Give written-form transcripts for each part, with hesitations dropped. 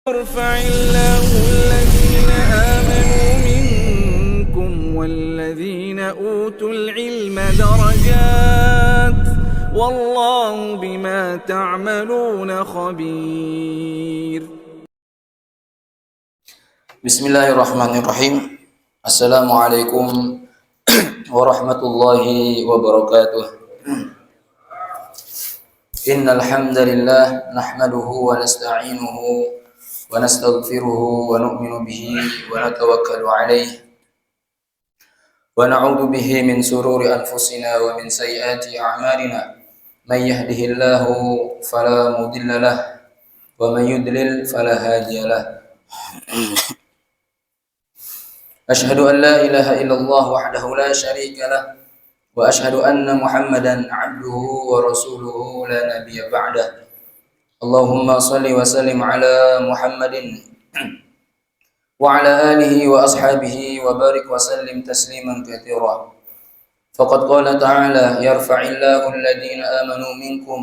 يرفع الله الذين آمنوا منكم والذين أوتوا العلم درجات والله بما تعملون خبير. Bismillahirrahmanirrahim. Assalamualaikum warahmatullahi wabarakatuh. Innal hamdalillah nahmaduhu wa nasta'inuhu wa nastaghfiruhu wa nu'minu bihi wa natawakkalu alayhi wa na'udzu bihi min sururi anfusina wa min sayyiati a'malina. May yahdihillahu fala mudilla lahu wa may yudlil fala hadiya lahu. أشهد أن لا إله إلا الله وحده لا شريك له وأشهد أن محمدا عبده ورسوله لا نبي بعده اللهم صل وسلم على محمد وعلى آله وأصحابه وبارك وسلم تسليما كثيرا فقد قال تعالى يرفع الله الذين آمنوا منكم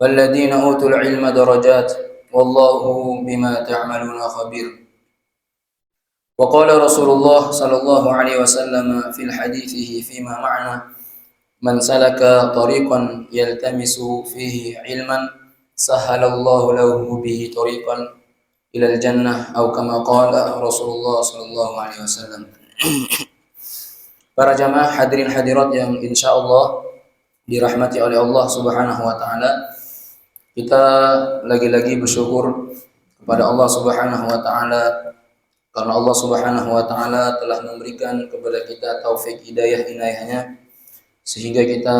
والذين أوتوا العلم درجات والله بما تعملون خبير. وقال رسول الله صلى الله عليه وسلم في الحديثه فيما معنى من سلك طريقا يلتمس فيه علما سهل الله له به طريقا إلى الجنة أو كما قال رسول الله صلى الله عليه وسلم. Para jamaah hadirin hadirat yang insya Allah dirahmati oleh Allah Subhanahu wa taala, kita lagi-lagi bersyukur kepada Allah Subhanahu wa taala karena Allah Subhanahu wa taala telah memberikan kepada kita taufik hidayah inayahnya sehingga kita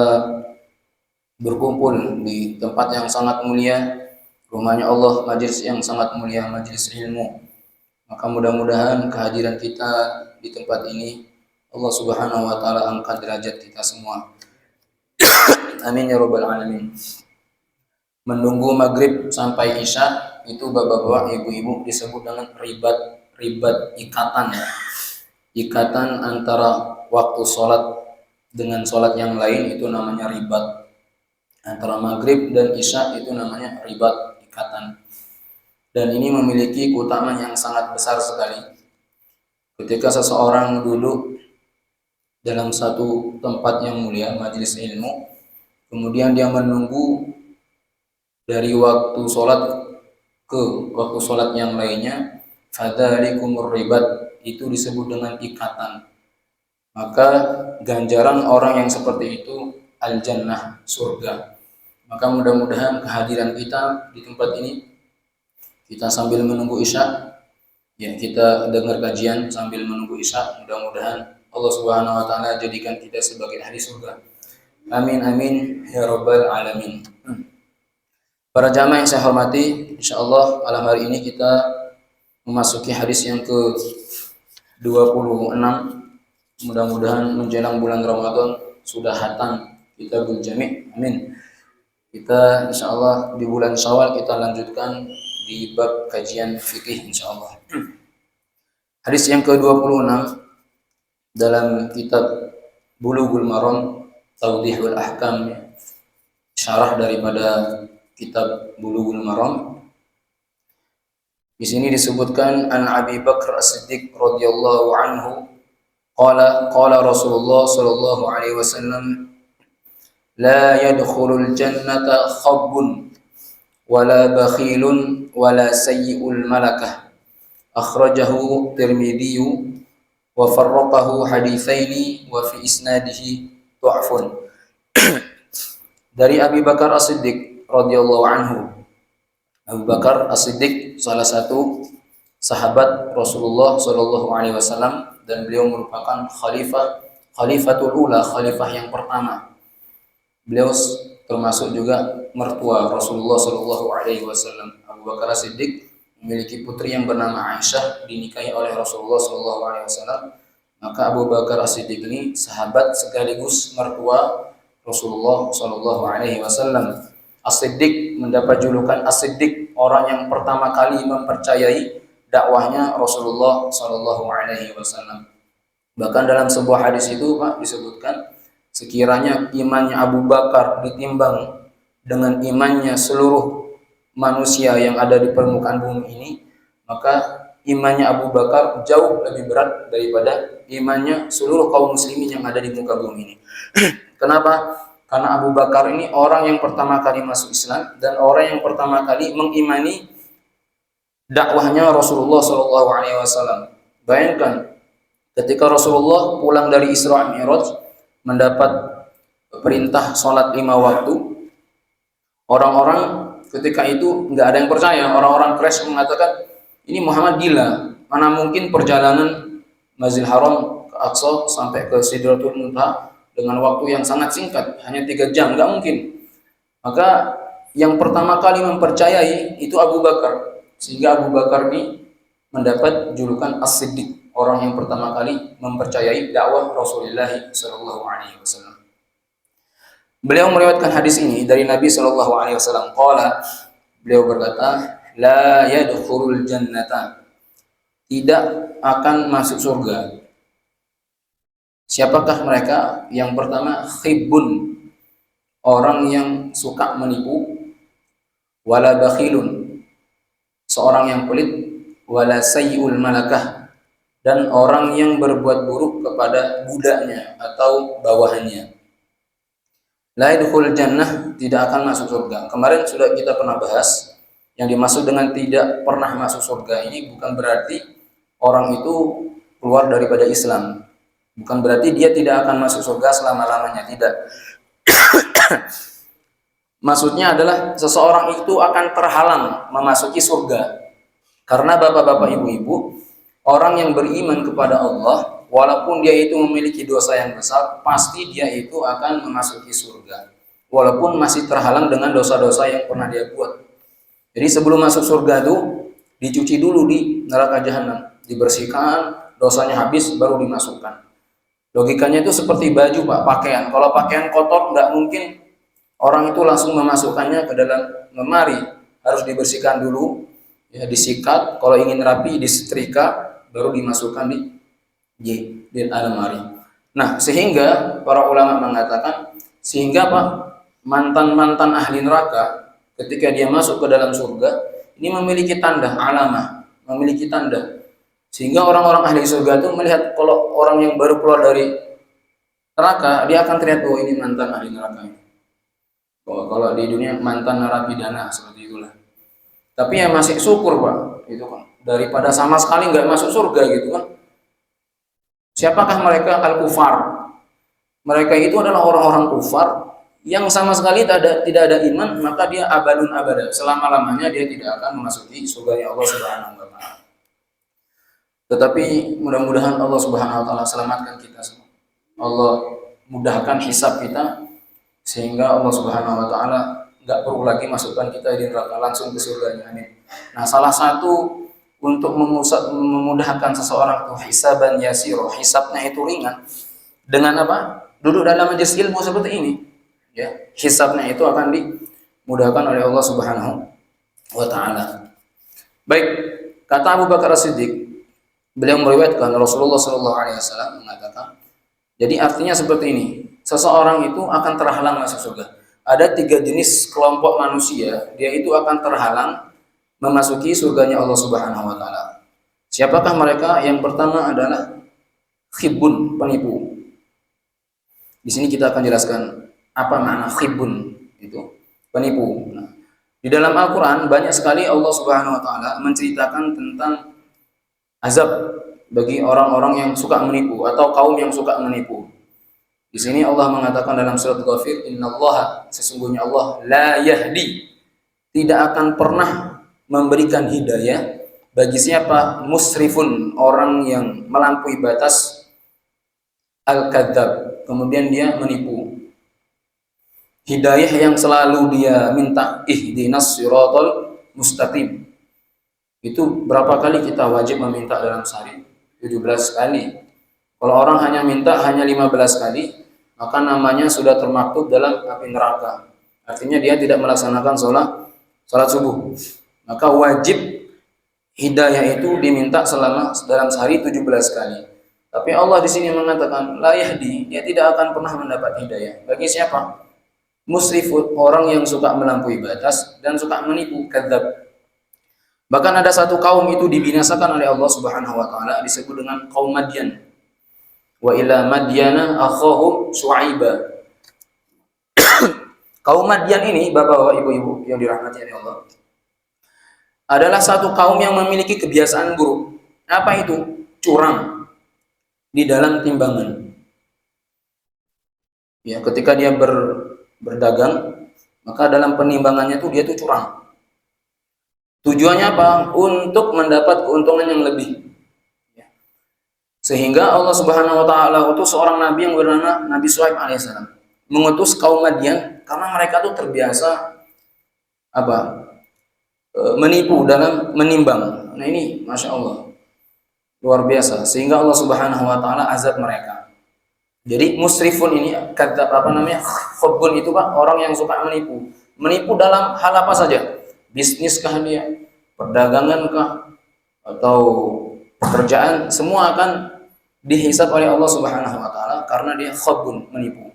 berkumpul di tempat yang sangat mulia, rumahnya Allah, majelis yang sangat mulia, majelis ilmu. Maka mudah-mudahan kehadiran kita di tempat ini Allah Subhanahu wa taala angkat derajat kita semua. Amin ya rabbal alamin. Menunggu maghrib sampai isya itu bapak-bapak, ibu-ibu disebut dengan ribat ikatan antara waktu sholat dengan sholat yang lain, itu namanya ribat. Antara maghrib dan isya itu namanya ribat, ikatan. Dan ini memiliki keutamaan yang sangat besar sekali. Ketika seseorang duduk dalam satu tempat yang mulia, majelis ilmu, kemudian dia menunggu dari waktu sholat ke waktu sholat yang lainnya, fadzalikumur ribat, itu disebut dengan ikatan. Maka ganjaran orang yang seperti itu al-jannah, surga. Maka mudah-mudahan kehadiran kita di tempat ini, kita sambil menunggu isya, ya kita dengar kajian sambil menunggu isya, mudah-mudahan Allah Subhanahu wa taala jadikan kita sebagai ahli surga. Amin amin ya rabbal alamin. Para jamaah yang saya hormati, insyaallah malam hari ini kita memasuki hadis yang ke-26. Mudah-mudahan menjelang bulan Ramadan sudah hatam Kitabul Jami'. Amin. Kita insyaallah di bulan Syawal kita lanjutkan di bab kajian fikih insyaallah. Hadis yang ke-26 dalam kitab Bulughul Maram Tawdihul Ahkam, syarah daripada kitab Bulughul Maram. Di sini disebutkan an Abi Bakar As-Siddiq radhiyallahu anhu qala Rasulullah sallallahu alaihi wasallam la yadkhulul jannata khabbun wala bakhilun wala sayyi'ul malakah. Akhrajahu Tirmidzi wa farraqahu haditsaini wa fi isnadihi dha'fun. Dari Abi Bakar As-Siddiq radhiyallahu anhu. Abu Bakar As-Siddiq salah satu sahabat Rasulullah sallallahu alaihi wasallam dan beliau merupakan khalifatul ula, khalifah yang pertama. Beliau termasuk juga mertua Rasulullah sallallahu alaihi wasallam. Abu Bakar As-Siddiq memiliki putri yang bernama Aisyah, dinikahi oleh Rasulullah sallallahu alaihi wasallam. Maka Abu Bakar As-Siddiq ini sahabat sekaligus mertua Rasulullah sallallahu alaihi wasallam. As-Siddiq mendapat julukan As-Siddiq, orang yang pertama kali mempercayai dakwahnya Rasulullah sallallahu alaihi wasallam. Bahkan dalam sebuah hadis itu Pak disebutkan, sekiranya imannya Abu Bakar ditimbang dengan imannya seluruh manusia yang ada di permukaan bumi ini, maka imannya Abu Bakar jauh lebih berat daripada imannya seluruh kaum muslimin yang ada di muka bumi ini. Kenapa? Karena Abu Bakar ini orang yang pertama kali masuk Islam dan orang yang pertama kali mengimani dakwahnya Rasulullah SAW. Bayangkan, ketika Rasulullah pulang dari Isra Mi'raj mendapat perintah sholat 5 waktu, orang-orang ketika itu nggak ada yang percaya. Orang-orang Quraisy mengatakan, ini Muhammad gila, mana mungkin perjalanan Masjidil Haram ke Aqsa sampai ke Sidratul Muntaha dengan waktu yang sangat singkat, hanya 3 jam, nggak mungkin. Maka yang pertama kali mempercayai itu Abu Bakar, sehingga Abu Bakar ini mendapat julukan As-Siddiq, orang yang pertama kali mempercayai dakwah Rasulullah SAW. Beliau meriwayatkan hadis ini dari Nabi SAW. Beliau berkata, la yadkhulul jannata, tidak akan masuk surga. Siapakah mereka? Yang pertama, khibbun, orang yang suka menipu, wala bakhilun, seorang yang pelit, wala sayyi'ul malakah, dan orang yang berbuat buruk kepada budaknya atau bawahannya. La yadkhulul jannah, tidak akan masuk surga. Kemarin sudah kita pernah bahas, yang dimaksud dengan tidak pernah masuk surga ini bukan berarti orang itu keluar daripada Islam. Bukan berarti dia tidak akan masuk surga selama-lamanya, tidak. Maksudnya adalah seseorang itu akan terhalang memasuki surga. Karena bapak-bapak, ibu-ibu, orang yang beriman kepada Allah, walaupun dia itu memiliki dosa yang besar, pasti dia itu akan memasuki surga. Walaupun masih terhalang dengan dosa-dosa yang pernah dia buat. Jadi sebelum masuk surga itu dicuci dulu di neraka jahanam, dibersihkan, dosanya habis baru dimasukkan. Logikanya itu seperti baju, Pak, pakaian. Kalau pakaian kotor nggak mungkin orang itu langsung memasukkannya ke dalam lemari, harus dibersihkan dulu, ya, disikat. Kalau ingin rapi disetrika, baru dimasukkan di lemari. Nah, sehingga para ulama mengatakan, sehingga Pak, mantan-mantan ahli neraka ketika dia masuk ke dalam surga ini memiliki tanda, alamah, memiliki tanda, sehingga orang-orang ahli surga itu melihat kalau orang yang baru keluar dari neraka, dia akan terlihat, oh ini mantan ahli neraka ini. Kalau di dunia mantan narapidana seperti itulah. Tapi yang masih syukur, Pak, itu kan daripada sama sekali nggak masuk surga gitu kan. Siapakah mereka? Al-kufar. Mereka itu adalah orang-orang kufar yang sama sekali tidak ada iman, maka dia abadun abada, selama-lamanya dia tidak akan memasuki surga Allah Subhanahu wa taala. Tetapi mudah-mudahan Allah Subhanahu wa taala selamatkan kita semua. Allah mudahkan hisab kita sehingga Allah Subhanahu wa taala enggak perlu lagi masukkan kita di neraka, langsung ke surganya. Amin. Nah, salah satu untuk memudahkan seseorang itu hisaban yasiro, hisabnya itu ringan. Dengan apa? Duduk dalam majelis ilmu seperti ini. Ya, hisabnya itu akan dimudahkan oleh Allah Subhanahu wa taala. Baik, kata Abu Bakar As-Siddiq, beliau meriwayatkan Rasulullah SAW mengatakan, jadi artinya seperti ini, seseorang itu akan terhalang masuk surga. Ada 3 jenis kelompok manusia, dia itu akan terhalang memasuki surganya Allah Subhanahu wa taala. Siapakah mereka? Yang pertama adalah khibbun, penipu. Di sini kita akan jelaskan apa makna khibbun, itu penipu. Nah, di dalam Al-Qur'an banyak sekali Allah Subhanahu wa taala menceritakan tentang azab bagi orang-orang yang suka menipu atau kaum yang suka menipu. Di sini Allah mengatakan dalam surat Ghafir, innallaha, sesungguhnya Allah, la yahdi, tidak akan pernah memberikan hidayah bagi siapa? Musrifun, orang yang melampaui batas, al-kadzab, kemudian dia menipu. Hidayah yang selalu dia minta, ihdinas siratal mustaqim. Itu berapa kali kita wajib meminta dalam sehari? 17 kali. Kalau orang hanya minta hanya 15 kali, maka namanya sudah termaktub dalam api neraka. Artinya dia tidak melaksanakan salat subuh. Maka wajib hidayah itu diminta selama dalam sehari 17 kali. Tapi Allah di sini mengatakan la yahdi, dia tidak akan pernah mendapat hidayah. Bagi siapa? musrifun, orang yang suka melampaui batas dan suka menipu, kadzab. Bahkan ada satu kaum itu dibinasakan oleh Allah Subhanahu wa taala, disebut dengan kaum Madyan. Wa ila Madyana akhahum Syuaiba. Kaum Madyan ini, bapak-bapak, ibu-ibu yang dirahmati oleh Allah, adalah satu kaum yang memiliki kebiasaan buruk. Apa itu? Curang di dalam timbangan. Ya, ketika dia berdagang, maka dalam penimbangannya dia curang. Tujuannya apa? Untuk mendapat keuntungan yang lebih. Ya. Sehingga Allah Subhanahu wa taala utus seorang nabi yang bernama Nabi Syuaib alaihissalam, mengutus kaum Madyan karena mereka terbiasa menipu dalam menimbang. Nah ini Masya Allah luar biasa, sehingga Allah Subhanahu wa taala azab mereka. Jadi musrifun ini kata khabun itu Pak, orang yang suka menipu dalam hal apa saja, bisnis kah dia, perdagangan kah, atau pekerjaan, semua akan dihisab oleh Allah Subhanahu wa taala karena dia khabun, menipu.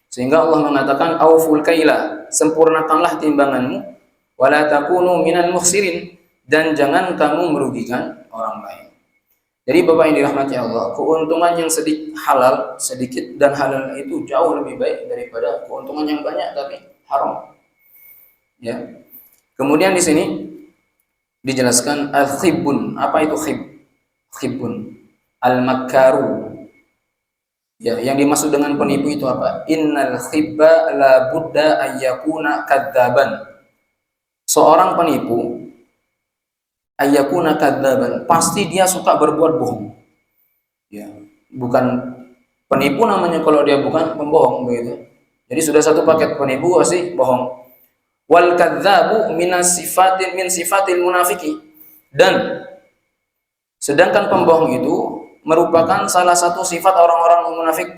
Sehingga Allah mengatakan auful kaila, sempurnakanlah timbanganmu, wala takunu minal mukhsirin, dan jangan kamu merugikan orang lain. Jadi Bapak yang dirahmati Allah, keuntungan yang sedikit dan halal itu jauh lebih baik daripada keuntungan yang banyak tapi haram. Ya. Kemudian di sini dijelaskan al-khibbun. Apa itu khibbun? Al-makkaru. Ya, yang dimaksud dengan penipu itu apa? Innal khibba la budda ayyakuna kadzaban. Seorang penipu ayyakuna kadzaban, pasti dia suka berbuat bohong. Ya, bukan penipu namanya kalau dia bukan pembohong begitu. Jadi sudah satu paket, penipu pasti bohong. Wal kadzabu min sifatil munafiki, dan sedangkan pembohong itu merupakan salah satu sifat orang-orang munafik.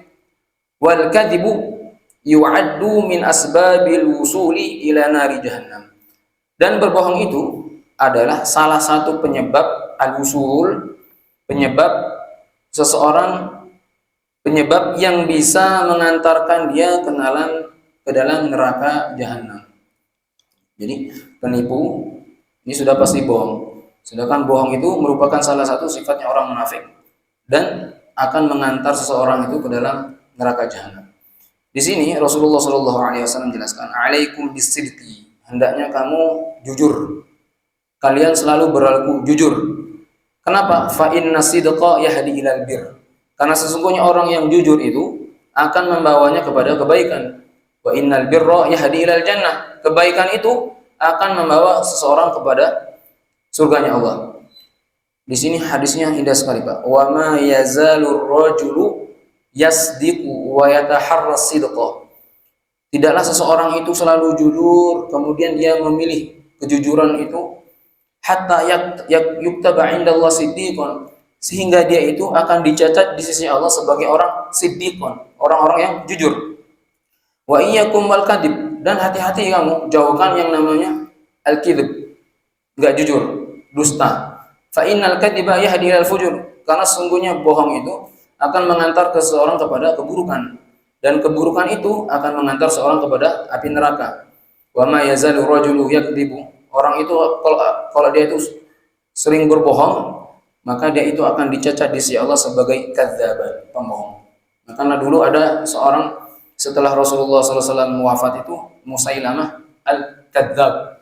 Wal kadzibu yu'addu min asbabil wusuli ila nari jahannam. Dan berbohong itu adalah salah satu penyebab al-wusul, penyebab yang bisa mengantarkan dia ke dalam neraka jahanam. Jadi penipu ini sudah pasti bohong. Sedangkan bohong itu merupakan salah satu sifatnya orang munafik dan akan mengantar seseorang itu ke dalam neraka jahanam. Di sini Rasulullah SAW jelaskan, alaikum bisidqi, hendaknya kamu jujur. Kalian selalu berlaku jujur. Kenapa? Fa inna sidqa yahdi ilal bir. Karena sesungguhnya orang yang jujur itu akan membawanya kepada kebaikan. Wa innal birra yahdi ilal jannah. Kebaikan itu akan membawa seseorang kepada surganya Allah. Di sini hadisnya indah sekali Pak. Wa ma yazalur rajulu yasdiqu wa yataharras sidqa. Tidaklah seseorang itu selalu jujur, kemudian dia memilih kejujuran itu, hatta yuktaba indallah siddiqon, sehingga dia itu akan dicatat di sisi Allah sebagai orang siddiqon, orang-orang yang jujur. Wa iyyakum wal kadhib, dan hati-hati kamu jauhkan yang namanya al-kadzib, enggak jujur, dusta. Fa innal kadhiba yahdi ilal fujur, karena sungguhnya bohong itu akan mengantar seseorang kepada keburukan, dan keburukan itu akan mengantar seorang kepada api neraka. Wa ma yazalu rajulu yakdzibu, orang itu kalau dia itu sering berbohong, maka dia itu akan dicatat di sisi Allah sebagai kadzaban, pembohong. Nah, karena dulu ada seorang setelah Rasulullah SAW wafat itu, Musailamah al-Kadzab,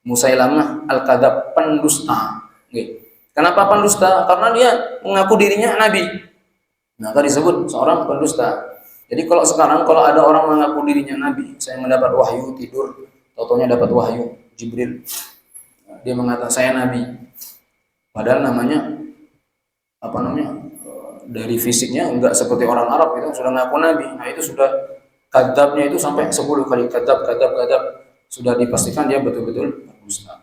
Musailamah al-Kadzab, pendusta. Kenapa pendusta? Karena dia mengaku dirinya nabi. Maka disebut seorang pendusta. Jadi kalau sekarang kalau ada orang mengaku dirinya nabi, saya mendapat wahyu tidur, totonya dapat wahyu Jibril, dia mengatakan saya nabi, padahal dari fisiknya enggak seperti orang Arab itu sudah mengaku nabi. Nah itu sudah kadzabnya itu sampai 10 kali kadzab, sudah dipastikan dia betul-betul dusta.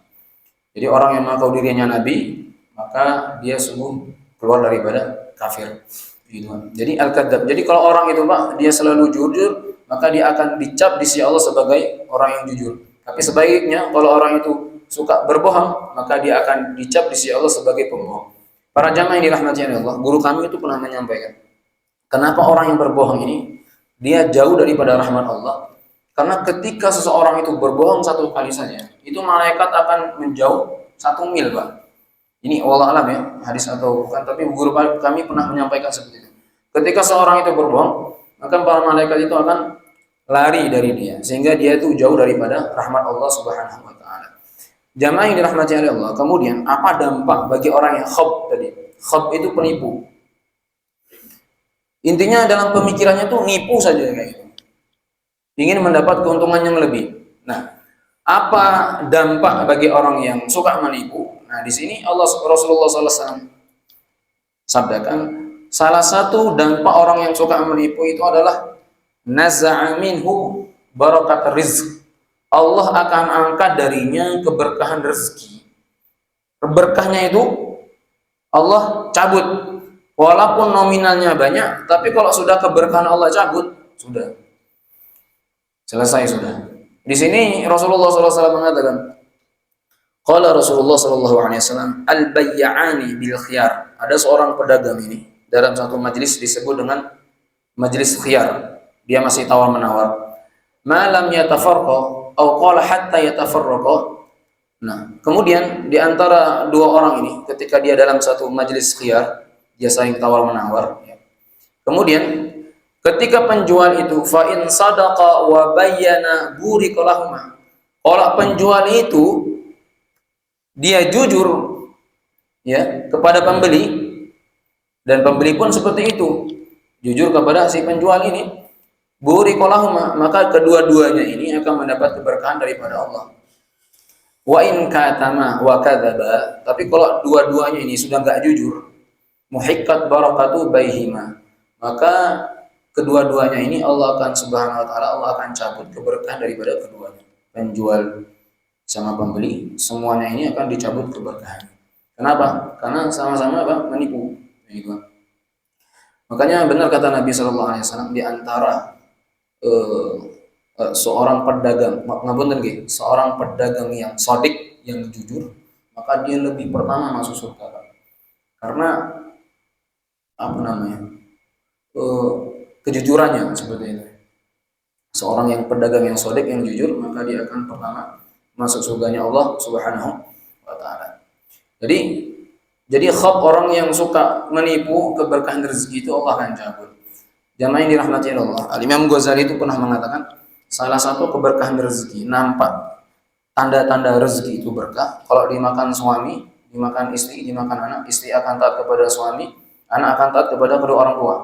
Jadi orang yang mengaku dirinya nabi, maka dia sungguh keluar daripada kafir. Gitu. Jadi al-kadzab. Jadi kalau orang itu Pak, dia selalu jujur, maka dia akan dicap di sisi Allah sebagai orang yang jujur. Tapi sebaiknya kalau orang itu suka berbohong, maka dia akan dicap di sisi Allah sebagai pembohong. Para jamaah yang dirahmati Allah, guru kami itu pernah menyampaikan, kenapa orang yang berbohong ini dia jauh daripada rahmat Allah? Karena ketika seseorang itu berbohong satu kali saja, itu malaikat akan menjauh 1 mil, Pak. Ini Allah alam ya, hadis atau bukan, tapi guru kami pernah menyampaikan seperti itu. Ketika seorang itu berbohong, maka para malaikat itu akan lari dari dia, sehingga dia itu jauh daripada rahmat Allah Subhanahu wa taala. Jamaah yang dirahmati oleh Allah. Kemudian, apa dampak bagi orang yang khob tadi? Khob itu penipu. Intinya dalam pemikirannya tuh nipu saja kayak gitu. Ingin mendapat keuntungan yang lebih. Nah, apa dampak bagi orang yang suka menipu? Nah, di sini Rasulullah SAW sabdakan, salah satu dampak orang yang suka menipu itu adalah naza'a minhu barakat rizq. Allah akan angkat darinya keberkahan rezeki. Berkahnya itu Allah cabut. Walaupun nominalnya banyak, tapi kalau sudah keberkahan Allah cabut, sudah selesai sudah. Di sini Rasulullah SAW mengatakan, qala Rasulullah SAW, al-bayya'ani bil khiyar. Ada seorang pedagang ini dalam satu majelis disebut dengan majelis khiyar. Dia masih tawar menawar. Ma lam yatafarqa atau qala hatta yatafarraqa. Nah, kemudian di antara dua orang ini ketika dia dalam satu majelis khiyar, dia saling tawar menawar ya. Kemudian ketika penjual itu fa in sadaqa wa bayyana burika lahuma. Kalau penjual itu dia jujur ya kepada pembeli dan pembeli pun seperti itu, jujur kepada si penjual ini, burika lahuma, maka kedua-duanya ini akan mendapat keberkahan daripada Allah. Wa in katama wa kadzaba, tapi kalau dua-duanya ini sudah enggak jujur, muhikkat barakatu baihima, maka kedua-duanya ini Allah akan subhanahu wa ta'ala, Allah akan cabut keberkahan daripada keduanya. Penjual sama pembeli, semuanya ini akan dicabut keberkahan. Kenapa? Karena sama-sama apa? Menipu. Gitu. Makanya benar kata Nabi SAW, di antara seorang pedagang, seorang pedagang yang shadiq, yang jujur, maka dia lebih pertama masuk surga. Karena apa namanya, kejujurannya seperti itu. Seorang yang pedagang yang shadiq, yang jujur, maka dia akan pertama masuk surganya Allah Subhanahu wa taala. Jadi khab orang yang suka menipu keberkahan rezeki itu Allah akan cabut. Jamaah yang dirahmati Allah. Al-Imam Ghazali itu pernah mengatakan, salah satu keberkahan rezeki, nampak tanda-tanda rezeki itu berkah. Kalau dimakan suami, dimakan istri, dimakan anak, istri akan taat kepada suami, anak akan taat kepada kedua orang tua.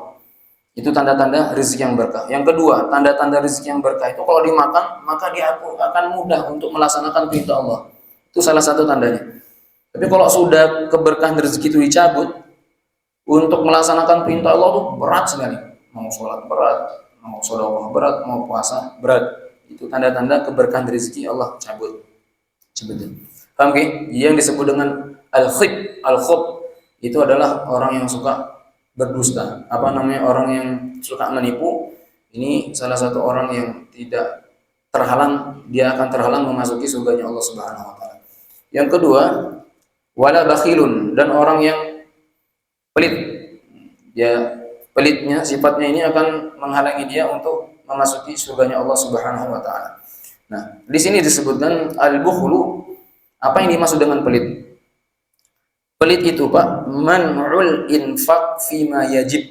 Itu tanda-tanda rezeki yang berkah. Yang kedua, tanda-tanda rezeki yang berkah itu kalau dimakan, maka dia akan mudah untuk melaksanakan perintah Allah. Itu salah satu tandanya. Tapi kalau sudah keberkahan rezeki itu dicabut, untuk melaksanakan perintah Allah itu berat sekali. Mau sholat berat, mau sedekah berat, mau puasa berat. Itu tanda-tanda keberkahan rezeki Allah cabut. Sebetulnya. Paham nggih? Yang disebut dengan al-khub itu adalah orang yang suka berdusta. Apa namanya? Orang yang suka menipu. Ini salah satu orang yang tidak terhalang, dia akan terhalang memasuki surganya Allah Subhanahu wa taala. Yang kedua, wala bakhilun, dan orang yang pelit. Ya, pelitnya, sifatnya ini akan menghalangi dia untuk memasuki surganya Allah Subhanahu wa taala. Nah, di sini disebutkan al-bukhlu. Apa yang dimaksud dengan pelit? Pelit itu, Pak, man'ul infaq fima yajib.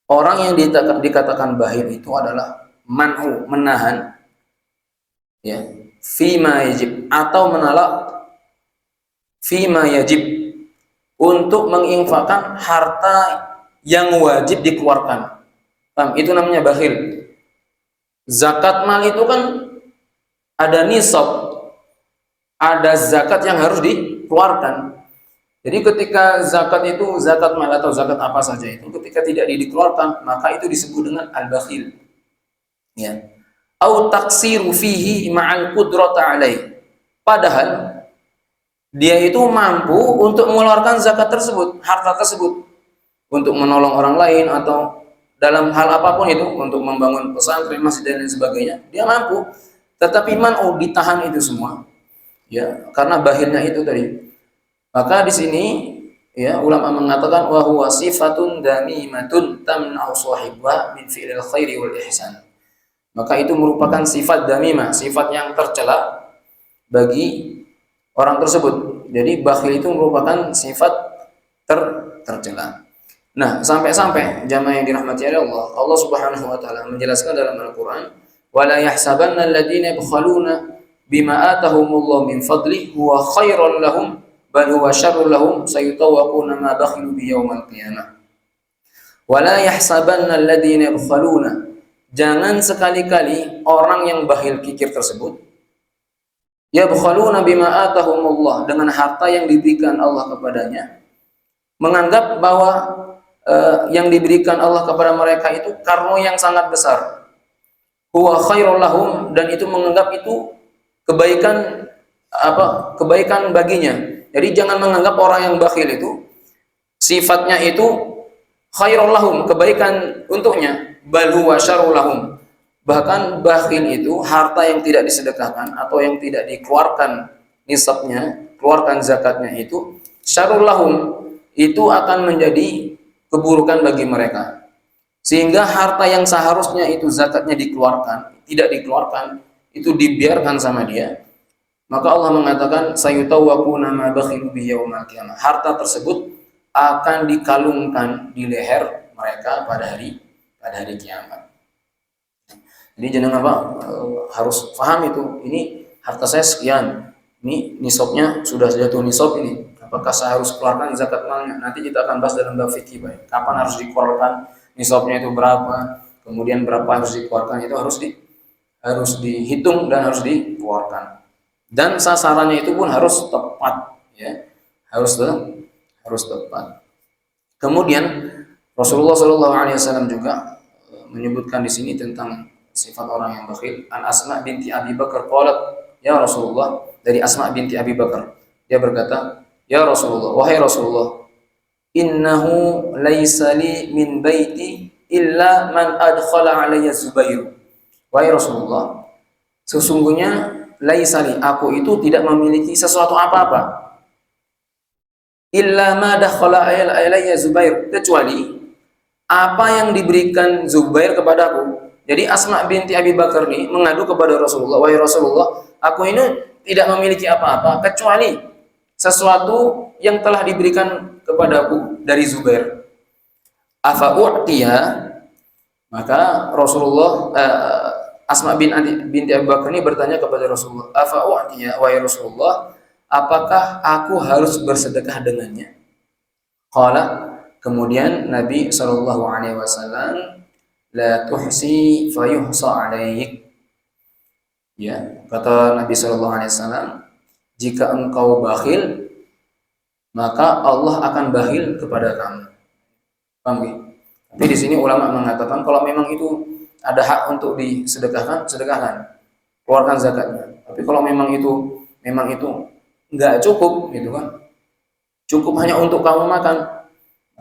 Orang yang dikatakan bakhil itu adalah man'u, menahan ya, fima yajib, atau menolak fima yajib, untuk menginfakkan harta yang wajib dikeluarkan. Paham? Itu namanya bakhil. Zakat mal itu kan ada nisab, ada zakat yang harus dikeluarkan. Jadi ketika zakat itu, zakat mal atau zakat apa saja itu, ketika tidak dikeluarkan, maka itu disebut dengan al-bakhil. Ya. Au taksiru fihi ma'al qudrata alaih. Padahal dia itu mampu untuk mengeluarkan zakat tersebut, harta tersebut, untuk menolong orang lain atau dalam hal apapun itu, untuk membangun pesantren, masjid dan lain sebagainya, dia mampu. Tetapi ditahan itu semua. Ya, karena bakhilnya itu tadi. Maka di sini ya ulama mengatakan wa huwa sifatun damimatun tamna'u sahibha min fi'lil khairi wal ihsan. maka itu merupakan sifat damimah, sifat yang tercela bagi orang tersebut. Jadi bakhil itu merupakan sifat tercela. Nah, sampai-sampai jamaah yang dirahmati oleh Allah, Allah Subhanahu wa taala menjelaskan dalam Al-Qur'an, "Wala yahsabanna alladziina yabkhaluna bima atahumullahu min fadli huwa khairan lahum bal huwa syarrun lahum sayutawaquna ma bakhilu bi yaumal qiyamah." Wala yahsabanna alladziina yabkhaluna, jangan sekali-kali orang yang bakhil kikir tersebut yabkhaluna bima atahumullah, dengan harta yang diberikan Allah kepadanya, menganggap bahwa yang diberikan Allah kepada mereka itu karunia yang sangat besar. Huwa khairul lahum, dan itu menganggap itu kebaikan baginya. Jadi jangan menganggap orang yang bakhil itu sifatnya itu khairul lahum, kebaikan untuknya, bal huwa syarrul lahum. Bahkan bakhil itu harta yang tidak disedekahkan atau yang tidak dikeluarkan nisabnya, keluarkan zakatnya itu syarrul lahum, itu akan menjadi keburukan bagi mereka. Sehingga harta yang seharusnya itu zakatnya dikeluarkan, tidak dikeluarkan, itu dibiarkan sama dia. Maka Allah mengatakan sayutawaquna ma bakhilu bi yaumal qiyamah. Harta tersebut akan dikalungkan di leher mereka pada hari kiamat. Jadi jangan harus paham itu. Ini harta saya sekian. Ini nisabnya sudah jatuh nisab ini. Apakah saya harus keluarkan zakat malnya? Nanti kita akan bahas dalam bab fikih, baik. Kapan harus dikeluarkan, nisabnya itu berapa, kemudian berapa harus dikeluarkan, itu harus dihitung dan harus dikeluarkan. Dan sasarannya itu pun harus tepat, ya. Harus tepat. Kemudian Rasulullah SAW juga menyebutkan di sini tentang sifat orang yang bakhil. An Asma binti Abi Bakar qalat, ya Rasulullah, dari Asma binti Abi Bakar, dia berkata, ya Rasulullah, wahai Rasulullah, innahu laisa li min baiti illa man adkhala alayya Zubair. Wahai Rasulullah, sesungguhnya laisa li, aku itu tidak memiliki sesuatu apa-apa, illa ma adkhala alayya Zubair, kecuali apa yang diberikan Zubair kepadaku. Jadi Asma binti Abi Bakar ini mengadu kepada Rasulullah, wahai Rasulullah, aku ini tidak memiliki apa-apa kecuali sesuatu yang telah diberikan kepadaku dari Zubair. Afa u'tiya, maka Rasulullah Asma binti Abi Bakar ini bertanya kepada Rasulullah, afa u'tiya, wahai Rasulullah, apakah aku harus bersedekah dengannya? Qala, kemudian Nabi SAW, la tuhsi fayuhsa alaik. Ya, kata Nabi SAW, jika engkau bakhil, maka Allah akan bakhil kepada kamu. Paham ya? Tapi di sini ulama mengatakan kalau memang itu ada hak untuk disedekahkan, sedekahkan, keluarkan zakatnya. Tapi kalau memang itu enggak cukup, gitu kan, cukup hanya untuk kamu makan,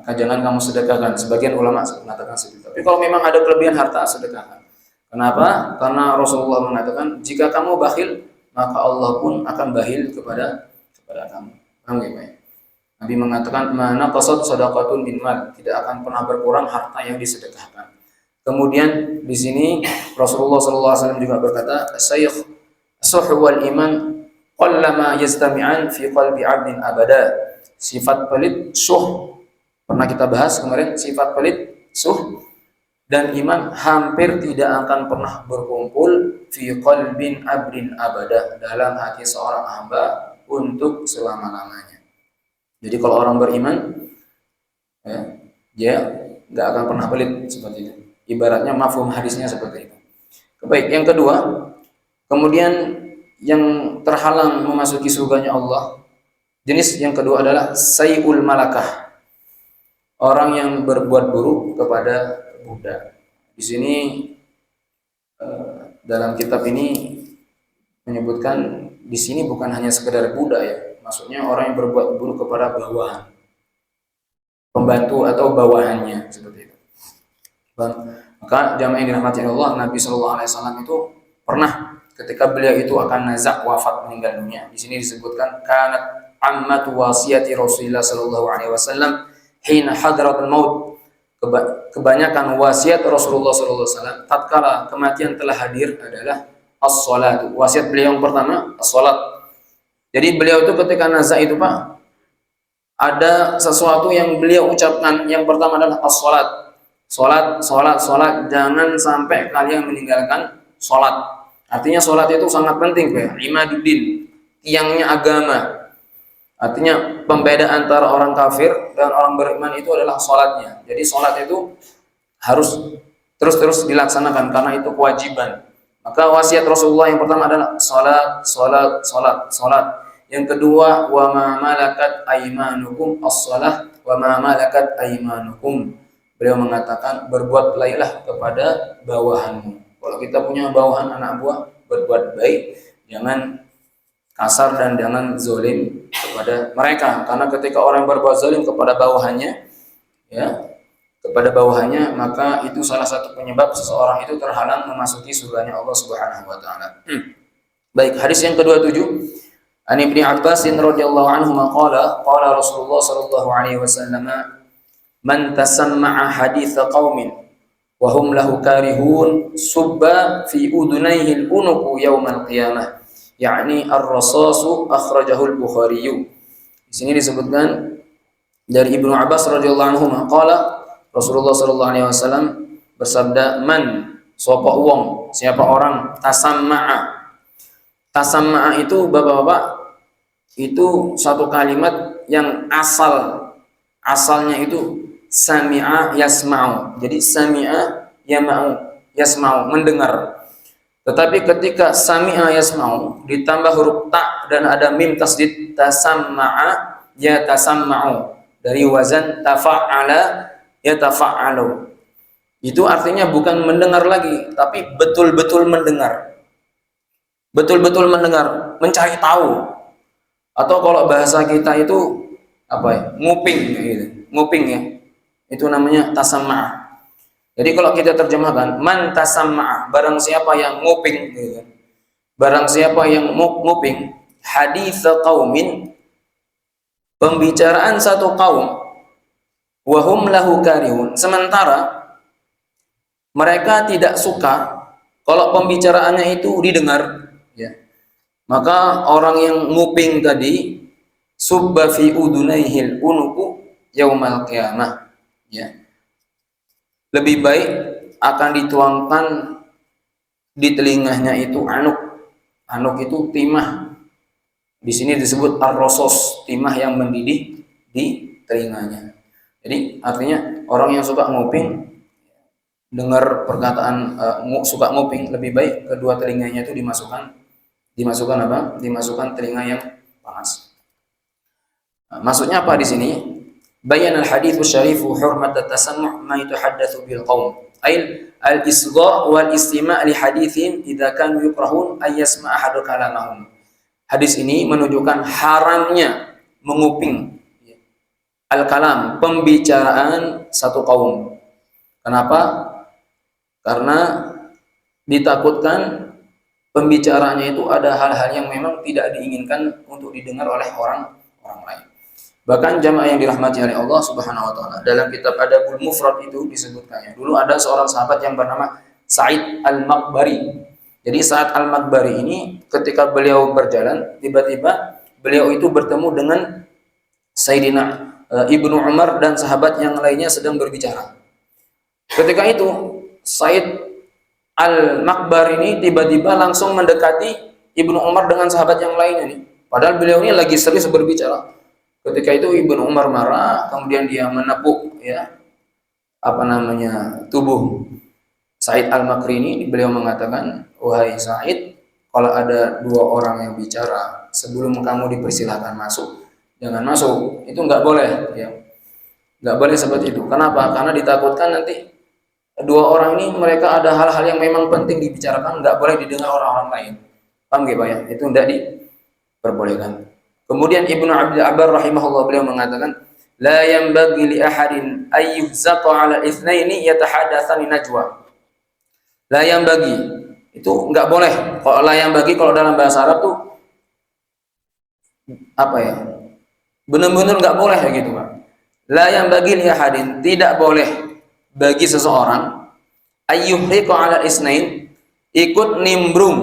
maka jangan kamu sedekahkan. Sebagian ulama mengatakan seperti itu. Tapi kalau memang ada kelebihan harta, sedekahkan. Kenapa? Karena Rasulullah mengatakan jika kamu bakhil, maka Allah pun akan bakhil kepada kamu. Paham ya, Pak? Nabi mengatakan mana qasad shadaqatun min mal, tidak akan pernah berkurang harta yang disedekahkan. Kemudian di sini Rasulullah SAW juga berkata, "Sayyikh suhu wal iman qallama yastami'an fi qalbi 'abdin abada." Sifat pelit suh pernah kita bahas kemarin, sifat pelit suh dan iman hampir tidak akan pernah berkumpul fi qalbin 'abdin abada, dalam hati seorang hamba untuk selama-lamanya. Jadi kalau orang beriman, ya, dia nggak akan pernah pelit seperti itu. Ibaratnya mafhum hadisnya seperti itu. Baik, yang kedua, kemudian yang terhalang memasuki surganya Allah, jenis yang kedua adalah sayyul malakah, orang yang berbuat buruk kepada budak. Di sini dalam kitab ini menyebutkan di sini bukan hanya sekedar budak, ya, maksudnya orang yang berbuat buruk kepada bawahan, pembantu atau bawahannya, seperti itu. Maka jamaah yang dirahmati Allah, Nabi SAW itu pernah ketika beliau itu akan nazak wafat, meninggal dunia. Di sini disebutkan kanat ammatu wasiyati Rasulullah SAW hina hadratul maut. kebanyakan wasiat Rasulullah SAW tatkala kematian telah hadir adalah as-salat. Wasiat beliau yang pertama as-salat. Jadi beliau itu ketika nazak itu Pak, ada sesuatu yang beliau ucapkan. Yang pertama adalah as-salat. Salat, salat, salat, jangan sampai kalian meninggalkan salat. Artinya salat itu sangat penting Pak. Imaduddin, tiangnya agama. Artinya pembeda antara orang kafir dan orang beriman itu adalah salatnya. Jadi salat itu harus terus-terus dilaksanakan karena itu kewajiban. Maka wasiat Rasulullah yang pertama adalah salat, salat, salat, salat. Yang kedua, wa ma malakat aymanukum as-salah wa ma malakat aymanukum. Beliau mengatakan berbuatlailah kepada bawahanmu. Kalau kita punya bawahan anak buah, berbuat baik, jangan kasar dan jangan zalim kepada mereka. Karena ketika orang berbuat zalim kepada bawahannya, ya, kepada bawahannya, maka itu salah satu penyebab seseorang itu terhalang memasuki surganya Allah Subhanahu wa taala. Baik, hadis yang ke-27. An Ibnu Abbas radhiyallahu anhu qala qala Rasulullah sallallahu alaihi wasallam man tasamma'a hadits qaumin wa hum lahu karihun subba fi udunayhi al-unuq yaumal qiyamah. Yakni ar-rasasu akhrajahu al-Bukhari. Di sini disebutkan dari Ibnu Abbas radhiyallahu anhu qala Rasulullah sallallahu alaihi wasallam bersabda, man sapa wong, siapa orang tasamma'a. Tasamma'a itu Bapak-bapak itu satu kalimat yang asalnya itu sami'a yasma'u. Jadi sami'a yasma'u, mendengar. Tetapi ketika sami'a yasma'u ditambah huruf ta dan ada mim tasdid, tasamma'a yatasamma'u, dari wazan tafa'ala yatafa'alu. Itu artinya bukan mendengar lagi, tapi betul-betul mendengar. Betul-betul mendengar, mencari tahu. Atau kalau bahasa kita itu apa ya? Nguping gitu. Nguping ya. Itu namanya tasamma'a. Jadi kalau kita terjemahkan, man tasamma'a, barang siapa yang nguping, gitu. Barang siapa yang nguping hadits qaumin, pembicaraan satu kaum, wa hum lahu karihun, sementara mereka tidak suka kalau pembicaraannya itu didengar, ya. Maka orang yang nguping tadi subba fi udunaihil unuku yaumal qiyamah, ya. Lebih baik akan dituangkan di telinganya itu anuk. Anuk itu timah. Di sini disebut ar-rasos, timah yang mendidih di telinganya. Jadi artinya orang yang suka nguping, dengar perkataan suka nguping, lebih baik kedua telinganya itu dimasukkan apa? Dimasukkan telinga yang panas. Nah, maksudnya apa di sini? Bayan al-hadits syarifu hurmat at-tasammu' ma yatahaddatsu bil qaum. Ai al-isgha' wal istima' li haditsin idza kanu yukrahun ay yasma' ahadu kalamahum. Hadis ini menunjukkan haramnya menguping al-kalam, pembicaraan satu kaum. Kenapa? Karena ditakutkan pembicaraannya itu ada hal-hal yang memang tidak diinginkan untuk didengar oleh orang lain. Bahkan jamaah yang dirahmati oleh Allah Subhanahu wa taala, dalam kitab Adabul Mufrad itu disebutkannya. Dulu ada seorang sahabat yang bernama Sa'id Al-Maqbari. Jadi Sa'id Al-Maqbari ini ketika beliau berjalan, tiba-tiba beliau itu bertemu dengan Sayyidina Ibnu Umar dan sahabat yang lainnya sedang berbicara. Ketika itu Sa'id Al-Maqbari ini tiba-tiba langsung mendekati Ibnu Umar dengan sahabat yang lainnya nih. Padahal beliau ini lagi serius berbicara. Ketika itu Ibnu Umar marah, kemudian dia menepuk tubuh Sa'id Al-Maqbari ini. Beliau mengatakan, wahai Sa'id, kalau ada dua orang yang bicara sebelum kamu dipersilahkan masuk, jangan masuk. Itu nggak boleh, ya. Nggak boleh seperti itu. Kenapa? Karena ditakutkan nanti dua orang ini mereka ada hal-hal yang memang penting dibicarakan, nggak boleh didengar orang-orang lain. Paham nggak Pak ya? Itu tidak diperbolehkan. Kemudian Ibnu Abdul Abbar rahimahullah beliau mengatakan, la yanbaghi li ahadin ay yuhzaqa ala itsnaini yatahadatsani najwa. La yanbaghi itu enggak boleh. Kalau la yanbaghi kalau dalam bahasa Arab tuh apa ya? Benar-benar enggak boleh gitu, Pak. La yanbaghi li ahadin, tidak boleh bagi seseorang ayyuhriqa 'ala isnain, ikut nimbrung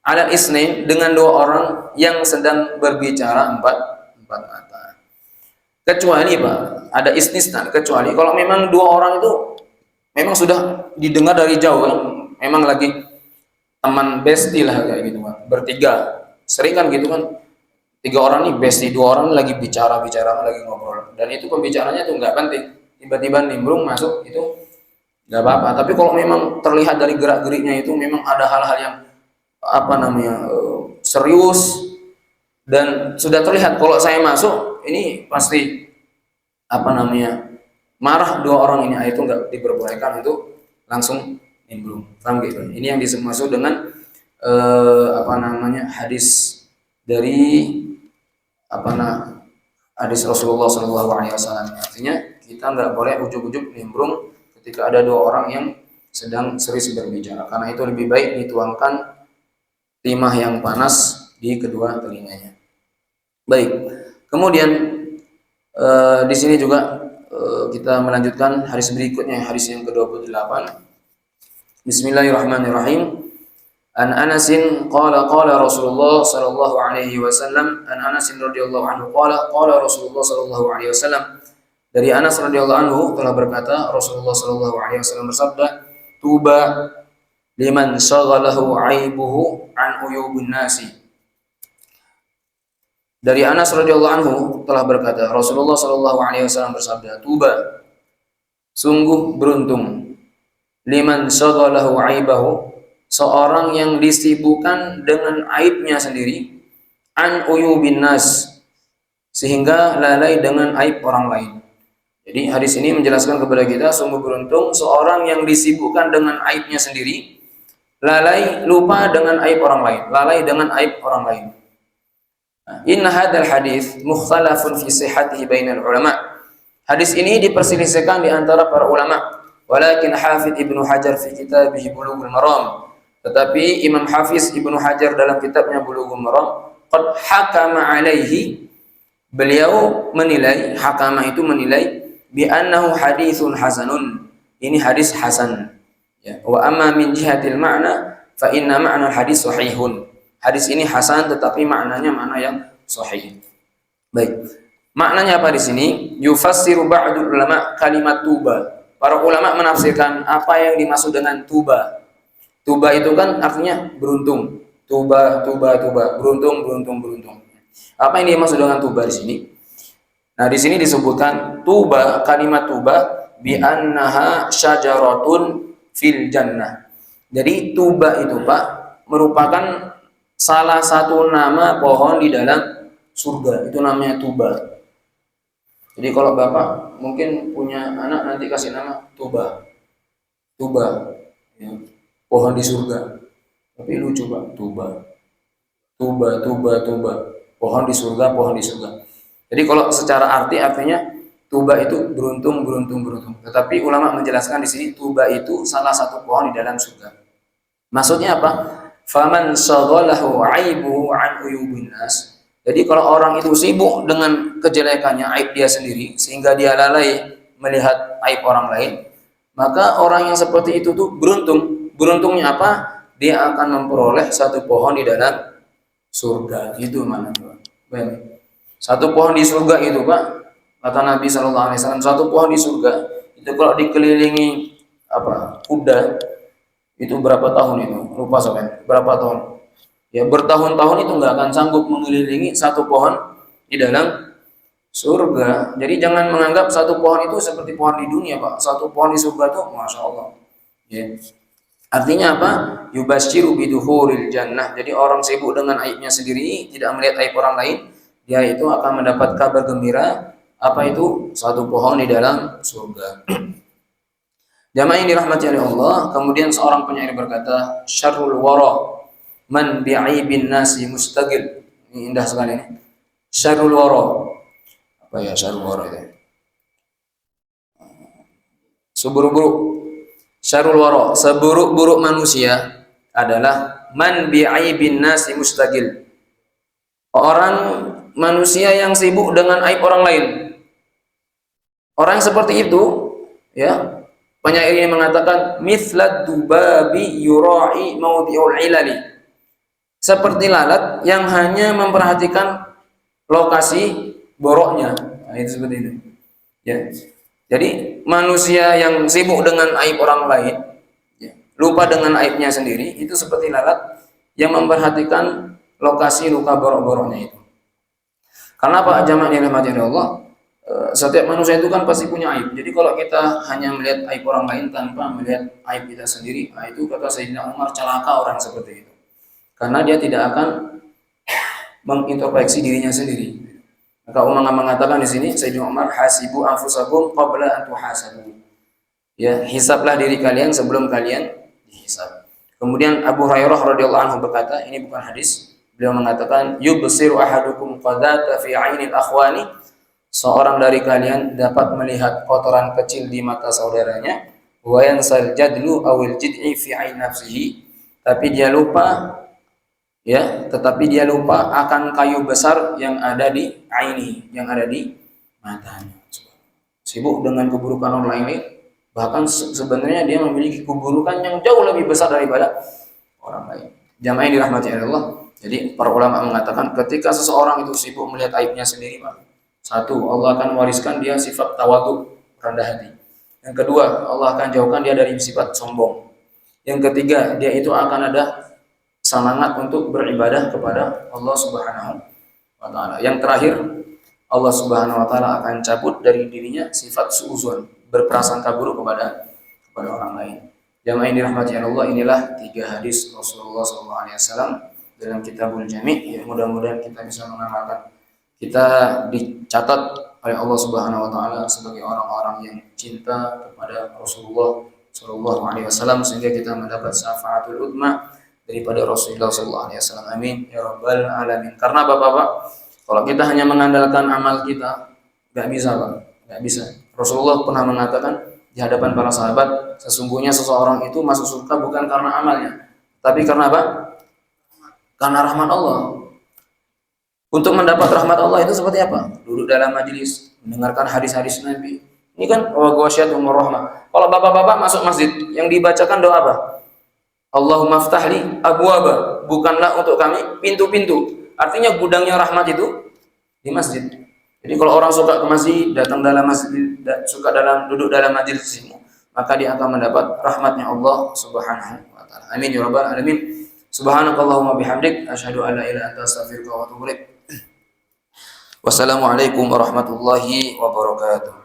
'ala isnain dengan dua orang yang sedang berbicara empat mata. Kecuali Pak, ada istisna, kecuali kalau memang dua orang itu memang sudah didengar dari jauh kan, memang lagi teman bestie lah kayak gitu Pak, bertiga. Sering kan gitu kan, tiga orang nih bestie, dua orang lagi bicara lagi ngobrol, dan itu pembicaranya tuh nggak penting, tiba-tiba nimbrung masuk itu nggak apa-apa. Tapi kalau memang terlihat dari gerak-geriknya itu memang ada hal-hal yang serius, dan sudah terlihat kalau saya masuk ini pasti marah dua orang ini, itu nggak diperbolehkan untuk langsung nimbrung. Paham gitu? Ini yang dimaksud dengan hadis dari hadis Rasulullah SAW. Artinya kita nggak boleh ujuk-ujuk nimbrung ketika ada dua orang yang sedang serius berbicara, karena itu lebih baik dituangkan timah yang panas di kedua telinganya. Baik, kemudian di sini juga kita melanjutkan hadis berikutnya, hadis yang ke-28. Bismillahirrahmanirrahim. An Anasin qala Rasulullah sallallahu alaihi wasallam, an Anasin radhiyallahu anhu qala Rasulullah sallallahu alaihi wasallam. Dari Anas radhiyallahu anhu telah berkata, Rasulullah sallallahu alaihi wasallam bersabda, tuba liman shaghalahu aibuhu an uyubun nasi. Dari Anas radhiyallahu anhu telah berkata, Rasulullah sallallahu alaihi wasallam bersabda, tuba, sungguh beruntung, liman shaghalahu aibahu, seorang yang disibukkan dengan aibnya sendiri, an uyubin nas, sehingga lalai dengan aib orang lain. Jadi hadis ini menjelaskan kepada kita, sungguh beruntung seorang yang disibukkan dengan aibnya sendiri, lupa dengan aib orang lain, lalai dengan aib orang lain. Inna hadzal hadis mukhtalafun fi sihhatihi bainal ulama. Hadis ini diperselisihkan di antara para ulama. Walakin Hafidz Ibnu Hajar fi kitabih Bulughul Maram. Tetapi Imam Hafiz Ibnu Hajar dalam kitabnya Bulughul Maram qad hakama alaihi, beliau menilai, hakama itu menilai, bi annahu haditsun hasanun. Ini hadis hasan. Ya. Wa amma min jihatil ma'na fa inna ma'na hadis sahihun. Hadis ini hasan tetapi maknanya makna yang sahih. Baik. Maknanya apa di sini? Yufassiru ba'dul ulama kalimat tuba. Para ulama menafsirkan apa yang dimaksud dengan tuba. Tuba itu kan artinya beruntung. Tuba, beruntung. Apa yang dimaksud dengan tuba di sini? Nah, di sini disebutkan tuba, kalimat tuba bi annaha syajaratun fil jannah. Jadi tuba itu Pak merupakan salah satu nama pohon di dalam surga, itu namanya tuba. Jadi kalau Bapak mungkin punya anak nanti kasih nama tuba, ya, pohon di surga. Tapi lucu Pak, tuba, pohon di surga. Jadi kalau secara artinya tuba itu beruntung. Tetapi ulama menjelaskan di sini tuba itu salah satu pohon di dalam surga. Maksudnya apa? Faman shaghalahu aibuhu an uyubin nas. Jadi kalau orang itu sibuk dengan kejelekannya, aib dia sendiri, sehingga dia lalai melihat aib orang lain, maka orang yang seperti itu tuh beruntung. Beruntungnya apa? Dia akan memperoleh satu pohon di dalam surga. Itu maknanya. Baik. Satu pohon di surga itu Pak, kata Nabi SAW, satu pohon di surga itu kalau dikelilingi kuda, itu berapa tahun itu? Lupa sampai berapa tahun. Ya bertahun-tahun itu nggak akan sanggup mengelilingi satu pohon di dalam surga. Jadi jangan menganggap satu pohon itu seperti pohon di dunia Pak. Satu pohon di surga itu Masya Allah. Ya. Artinya apa? Yubasyiru bidukhulil jannah. Jadi orang sibuk dengan aibnya sendiri, tidak melihat aib orang lain, dia itu akan mendapat kabar gembira. Apa itu? Satu pohon di dalam surga. Jamaah yang dirahmati oleh Allah. Kemudian seorang penyair berkata, syarrul wara man bi'aibin nasi mustaqil. Ini indah sekali ini. Syarrul wara. Apa ya syarrul wara itu? Syarrul wara, seburuk-buruk manusia adalah man bi'aibin nasi mustaqil. Orang manusia yang sibuk dengan aib orang lain. Orang seperti itu ya Penyair ini mengatakan mithlad dubabi yura'i mawdi'ul ilali. Seperti lalat yang hanya memperhatikan lokasi boroknya. Nah, itu seperti itu. Ya. Jadi manusia yang sibuk dengan aib orang lain, ya, lupa dengan aibnya sendiri, itu seperti lalat yang memperhatikan lokasi luka borok-boroknya itu. Karena apa? Jamaah yang dirahmati Allah, setiap manusia itu kan pasti punya aib. Jadi kalau kita hanya melihat aib orang lain tanpa melihat aib kita sendiri, nah itu kata Sayyidina Umar, celaka orang seperti itu. Karena dia tidak akan mengintrospeksi dirinya sendiri. Maka Umar mengatakan di sini, Sayyidina Umar, hasibu anfusakum qabla an tuhasabu. Ya, hisablah diri kalian sebelum kalian dihisab. Kemudian Abu Hurairah radhiyallahu anhu berkata, ini bukan hadis. Beliau mengatakan, yubsiru ahadukum qadata fi 'ainil akhwani. Seorang dari kalian dapat melihat kotoran kecil di mata saudaranya, wa yansal jadlu awil jid'i fi 'ain nafsihi. Tapi dia lupa, ya, tetapi dia lupa akan kayu besar yang ada di aini, yang ada di matanya. Sibuk dengan keburukan orang lain, bahkan sebenarnya dia memiliki keburukan yang jauh lebih besar daripada orang lain. Jamaah yang dirahmati Allah. Jadi para ulama mengatakan ketika seseorang itu sibuk melihat aibnya sendiri, satu, Allah akan wariskan dia sifat tawadhu, rendah hati. Yang kedua, Allah akan jauhkan dia dari sifat sombong. Yang ketiga, dia itu akan ada semangat untuk beribadah kepada Allah Subhanahu wa taala. Yang terakhir, Allah Subhanahu wa taala akan cabut dari dirinya sifat suudzon, berprasangka buruk kepada orang lain. Jamaah yang dirahmati Allah, inilah 3 hadis Rasulullah SAW dalam Kitabul Jami'. Ya, mudah-mudahan kita bisa mengamalkan. Kita dicatat oleh Allah Subhanahu wa taala sebagai orang-orang yang cinta kepada Rasulullah SAW, sehingga kita mendapat syafaatul uzma daripada Rasulullah SAW. Amin ya rabbal alamin. Karena Bapak-bapak, kalau kita hanya mengandalkan amal kita, nggak bisa, Pak, nggak bisa. Rasulullah pernah mengatakan di hadapan para sahabat, sesungguhnya seseorang itu masuk surga bukan karena amalnya, tapi karena apa? Karena rahmat Allah. Untuk mendapat rahmat Allah itu seperti apa? Duduk dalam majelis, mendengarkan hadis-hadis Nabi. Ini kan ghasyiatum rahmah. Kalau bapak-bapak masuk masjid, yang dibacakan doa apa? Allahumma ftahli abwaba, bukanlah untuk kami pintu-pintu. Artinya gudangnya rahmat itu di masjid. Jadi kalau orang suka ke masjid, datang dalam masjid, duduk dalam majelis ilmu, maka dia akan mendapat rahmatnya Allah Subhanahu wa taala. Amin ya rabbal alamin. Subhanakallahumma bihamdik, asyhadu an la ilaha illa anta, astaghfiruka wa atubu ilaik. Wassalamualaikum warahmatullahi wabarakatuh.